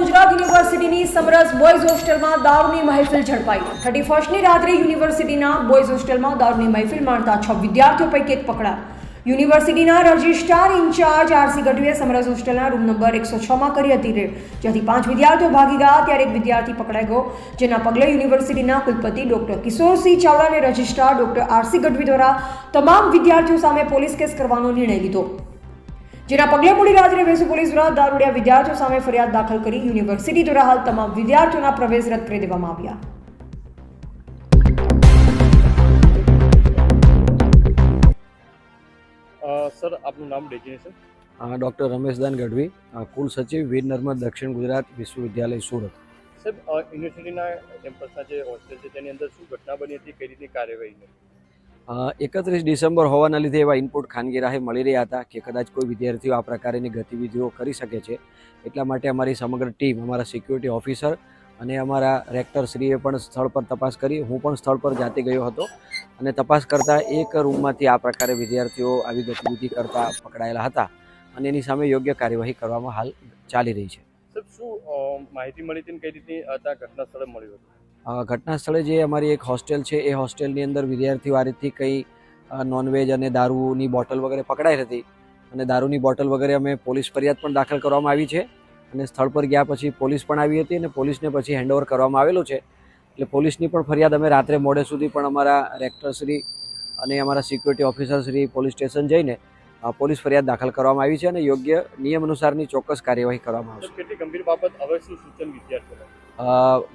ગુજરાત યુનિવર્સિટીની સમરસ બોયઝ હોસ્ટેલમાં દારૂની મહેફિલ ઝડપાઈ। 31મી રાત્રે યુનિવર્સિટીના બોયઝ હોસ્ટેલમાં દારૂની મહેફિલ માણતા 6 વિદ્યાર્થીઓ પૈકી એક પકડાયા। યુનિવર્સિટીના રજિસ્ટ્રાર ઇન્ચાર્જ આરસી ગઢવીએ સમરસ હોસ્ટેલના રૂમ નંબર 106માં કરી હતી રેડ, જ્યાંથી 5 વિદ્યાર્થીઓ ભાગી ગયા ત્યારે એક વિદ્યાર્થી પકડાઈ ગયો, જેના પગલે યુનિવર્સિટીના કુલપતિ ડોક્ટર કિશોરસિંહ ચાવડા અને રજિસ્ટ્રાર ડોક્ટર આરસી ગઢવી દ્વારા તમામ વિદ્યાર્થીઓ સામે પોલીસ કેસ કરવાનો નિર્ણય લીધો, જેના પગલે મોડી રાત્રે વેસુ પોલીસ દ્વારા દારૂડિયા વિદ્યાર્થીઓ સામે ફરિયાદ દાખલ કરી યુનિવર્સિટી દ્વારા હાલ તમામ વિદ્યાર્થીઓના પ્રવેશ રદ કરી દેવામાં આવ્યા। सर आपનું નામ डेजिग्नेशन? डॉक्टर रमेशदान गढ़वी, कुल सचिव वीर नर्मद दक्षिण गुजरात विश्वविद्यालय सूरत। સાહેબ, યુનિવર્સિટીના કેમ્પસના જે હોસ્ટેલ છે તેની અંદર શું ઘટના બની હતી, કઈ રીતની કાર્યવાહી? 31 ડિસેમ્બર હોવાના લીધે એવા ઇનપુટ ખાનગી રાહે મળી રહ્યા હતા કે કદાચ કોઈ વિદ્યાર્થીઓ આ પ્રકારની ગતિવિધિઓ કરી શકે છે, એટલા માટે અમારી સમગ્ર ટીમ, અમારા સિક્યુરિટી ઓફિસર અને અમારા રેક્ટરશ્રીએ પણ સ્થળ પર તપાસ કરી। હું પણ સ્થળ પર જાતે ગયો હતો અને તપાસ કરતાં એક રૂમમાંથી આ પ્રકારે વિદ્યાર્થીઓ આવી ગતિવિધિ કરતા પકડાયેલા હતા અને એની સામે યોગ્ય કાર્યવાહી કરવામાં હાલ ચાલી રહી છે। સાહેબ, શું માહિતી મળી હતી, કઈ રીતની હતા ઘટના સ્થળે મળ્યું હતું? ઘટના સ્થળે જે અમારી એક હોસ્ટેલ છે એ હોસ્ટેલની અંદર વિદ્યાર્થીઓ આ રીતથી કંઈ નોનવેજ અને દારૂની બોટલ વગેરે પકડાઈ હતી અને દારૂની બોટલ વગેરે અમે પોલીસ ફરિયાદ પણ દાખલ કરવામાં આવી છે અને સ્થળ પર ગયા પછી પોલીસ પણ આવી હતી અને પોલીસને પછી હેન્ડઓવર કરવામાં આવેલું છે। એટલે પોલીસની પણ ફરિયાદ અમે રાત્રે મોડે સુધી પણ અમારા રેક્ટરશ્રી અને અમારા સિક્યુરિટી ઓફિસરશ્રી પોલીસ સ્ટેશન જઈને પોલીસ ફરિયાદ દાખલ કરવામાં આવી છે અને યોગ્ય નિયમ અનુસારની ચોક્કસ કાર્યવાહી કરવામાં આવશે। કેટલી ગંભીર બાબત, હવે શું સૂચન વિદ્યાર્થીઓને?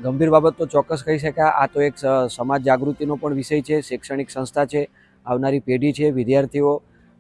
ગંભીર બાબત તો ચોક્કસ કહી શકાય। આ તો એક સમાજ જાગૃતિનો પણ વિષય છે, શૈક્ષણિક સંસ્થા છે, આવનારી પેઢી છે, વિદ્યાર્થીઓ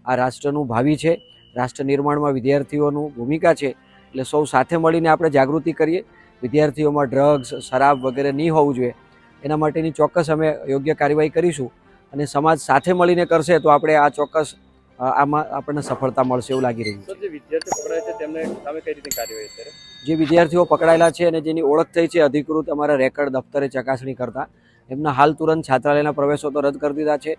આ રાષ્ટ્રનું ભાવિ છે, રાષ્ટ્ર નિર્માણમાં વિદ્યાર્થીઓનું ભૂમિકા છે। એટલે સૌ સાથે મળીને આપણે જાગૃતિ કરીએ, વિદ્યાર્થીઓમાં ડ્રગ્સ, શરાબ વગેરે નહીં હોવું જોઈએ, એના માટેની ચોક્કસ અમે યોગ્ય કાર્યવાહી કરીશું અને સમાજ સાથે મળીને કરશે તો આપણે આ ચોક્કસ આમાં આપણને સફળતા મળશે એવું લાગી રહ્યું છે। જે વિદ્યાર્થીઓ પકડાય છે તેમને સામે કઈ રીતની કાર્યવાહી છે? જે વિદ્યાર્થીઓ પકડાયેલા છે અને જેની ઓળખ થઈ છે અધિકૃત અમારા રેકર્ડ દફતરે ચકાસણી કરતા એમના હાલ તુરંત છાત્રાલયના પ્રવેશો તો રદ કરી દીધા છે,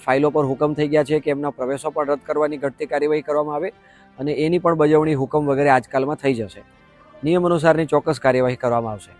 ફાઇલો પર હુકમ થઈ ગયા છે કે એમના પ્રવેશો પણ રદ કરવાની ઘટતી કાર્યવાહી કરવામાં આવે અને એની પણ બજવણી હુકમ વગેરે આજકાલમાં થઈ જશે। નિયમ અનુસારની ચોક્કસ કાર્યવાહી કરવામાં આવશે।